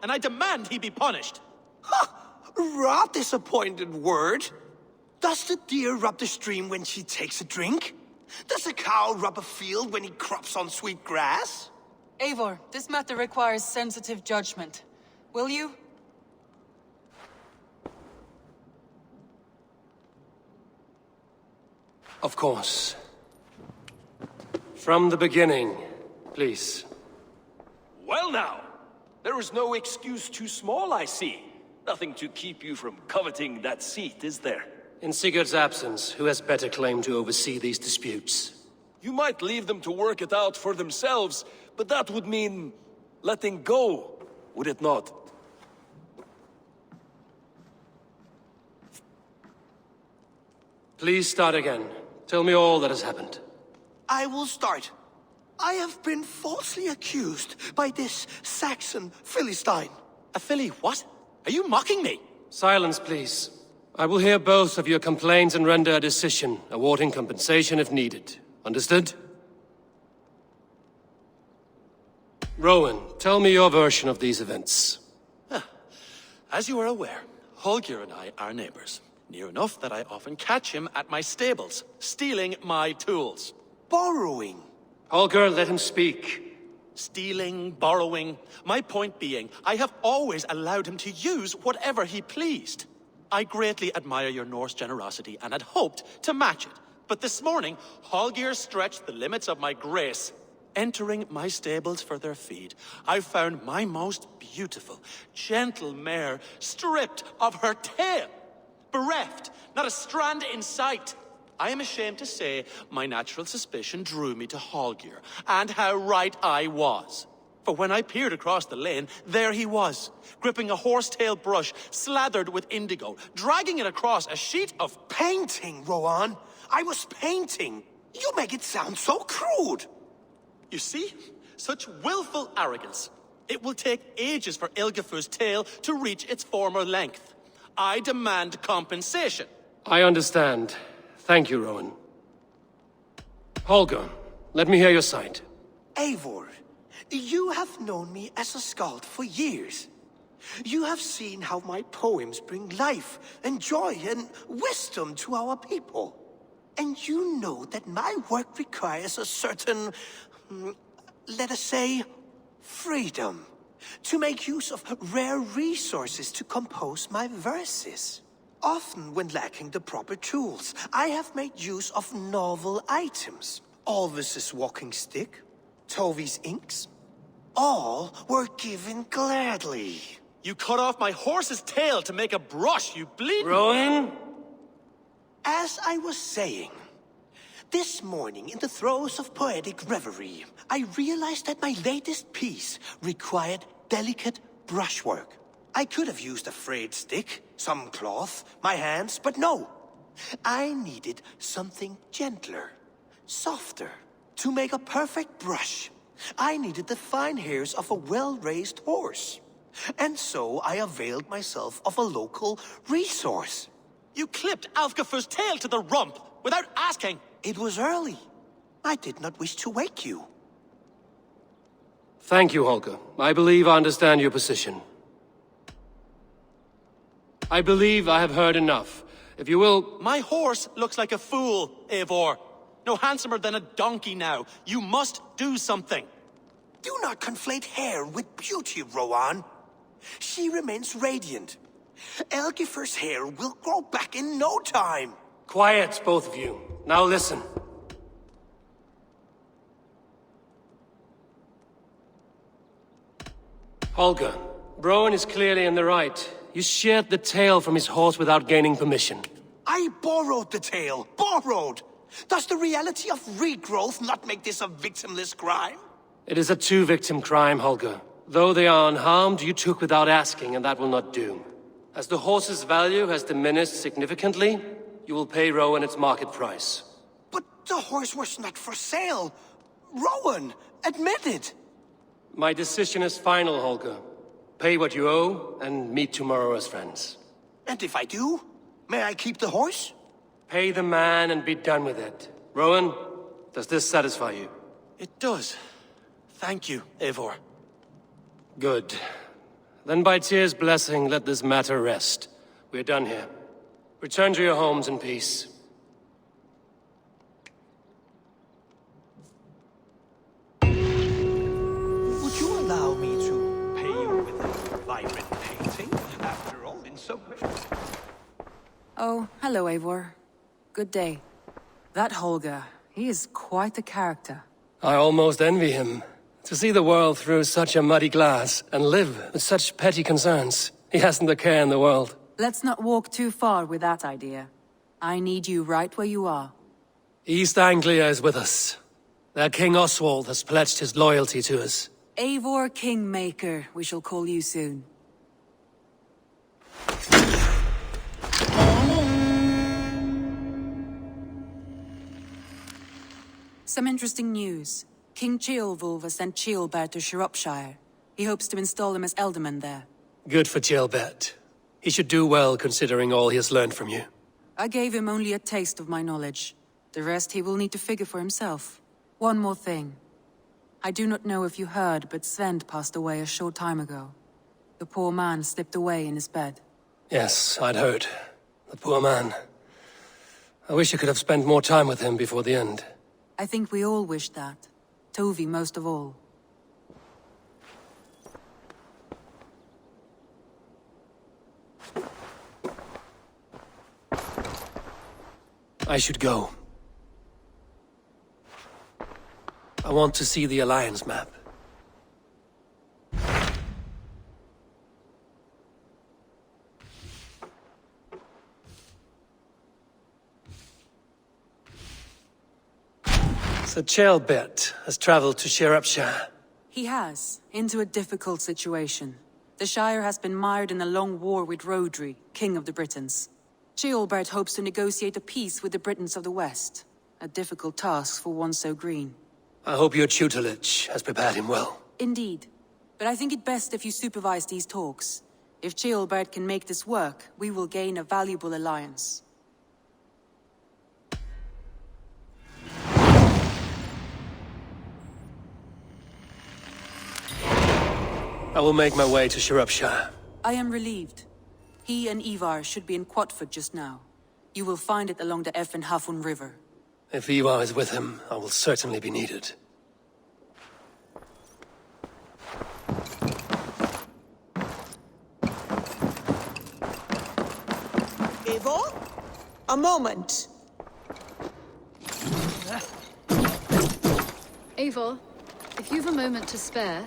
and I demand he be punished. Rot disappointed word. Does the deer rub the stream when she takes a drink? Does a cow rub a field when he crops on sweet grass? Eivor, this matter requires sensitive judgment. Will you? Of course. From the beginning, please. Well now, there is no excuse too small, I see. Nothing to keep you from coveting that seat, is there? In Sigurd's absence, who has better claim to oversee these disputes? You might leave them to work it out for themselves, but that would mean letting go, would it not? Please start again. Tell me all that has happened. I will start. I have been falsely accused by this Saxon Philistine. A filly what? Are you mocking me? Silence, please. I will hear both of your complaints and render a decision, awarding compensation if needed. Understood? Rowan, tell me your version of these events. As you are aware, Holger and I are neighbors. Near enough that I often catch him at my stables, stealing my tools. Borrowing. Holger, let him speak. Stealing, borrowing. My point being, I have always allowed him to use whatever he pleased. I greatly admire your Norse generosity and had hoped to match it. But this morning, Holger stretched the limits of my grace. Entering my stables for their feed, I found my most beautiful, gentle mare stripped of her tail. Bereft, not a strand in sight. I am ashamed to say my natural suspicion drew me to Holger, and how right I was. For when I peered across the lane, there he was, gripping a horsetail brush slathered with indigo, dragging it across a sheet of Painting, Rowan. I was painting. You make it sound so crude. You see? Such willful arrogance. It will take ages for Ilgafur's tail to reach its former length. I demand compensation. I understand. Thank you, Rowan. Holger, let me hear your side. Eivor, you have known me as a skald for years. You have seen how my poems bring life and joy and wisdom to our people. And you know that my work requires a certain, let us say, freedom. To make use of rare resources to compose my verses. Often when lacking the proper tools, I have made use of novel items. Alvis's walking stick, Tovi's inks. All were given gladly. You cut off my horse's tail to make a brush, you bleed. Rowan? As I was saying, this morning in the throes of poetic reverie, I realized that my latest piece required delicate brushwork. I could have used a frayed stick, some cloth, my hands, but no. I needed something gentler, softer. To make a perfect brush, I needed the fine hairs of a well-raised horse. And so I availed myself of a local resource. You clipped Alfgafur's tail to the rump without asking. It was early. I did not wish to wake you. Thank you, Holger. I believe I understand your position. I believe I have heard enough. If you will... My horse looks like a fool, Eivor. No handsomer than a donkey now. You must do something. Do not conflate hair with beauty, Rowan. She remains radiant. Elgifur's hair will grow back in no time. Quiet, both of you. Now listen. Holger, Rowan is clearly in the right. You sheared the tail from his horse without gaining permission. I borrowed the tail. Borrowed! Does the reality of regrowth not make this a victimless crime? It is a two-victim crime, Holger. Though they are unharmed, you took without asking, and that will not do. As the horse's value has diminished significantly, you will pay Rowan its market price. But the horse was not for sale. Rowan, admit it. My decision is final, Holger. Pay what you owe, and meet tomorrow as friends. And if I do, may I keep the horse? Pay the man and be done with it. Rowan, does this satisfy you? It does. Thank you, Eivor. Good. Then by Tyr's blessing, let this matter rest. We're done here. Return to your homes in peace. Would you allow me to pay you with a vibrant painting? After all, in so many... Oh, hello, Eivor. Good day. That Holger, he is quite a character. I almost envy him. To see the world through such a muddy glass, and live with such petty concerns. He hasn't a care in the world. Let's not walk too far with that idea. I need you right where you are. East Anglia is with us. Their King Oswald has pledged his loyalty to us. Eivor Kingmaker, we shall call you soon. Some interesting news. King Ceolwulf has sent Ceolbert to Shropshire. He hopes to install him as Elderman there. Good for Ceolbert. He should do well considering all he has learned from you. I gave him only a taste of my knowledge. The rest he will need to figure for himself. One more thing. I do not know if you heard, but Sven passed away a short time ago. The poor man slipped away in his bed. Yes, I'd heard. The poor man. I wish I could have spent more time with him before the end. I think we all wish that. Tovi most of all. I should go. I want to see the Alliance map. So Ceolbert has traveled to Shropshire. He has, into a difficult situation. The Shire has been mired in a long war with Rhodri, King of the Britons. Ceolbert hopes to negotiate a peace with the Britons of the West. A difficult task for one so green. I hope your tutelage has prepared him well. Indeed. But I think it best if you supervise these talks. If Ceolbert can make this work, we will gain a valuable alliance. I will make my way to Shropshire. I am relieved. He and Eivor should be in Quatford just now. You will find it along the Effen Hafun River. If Eivor is with him, I will certainly be needed. Eivor? A moment. Eivor, if you've a moment to spare,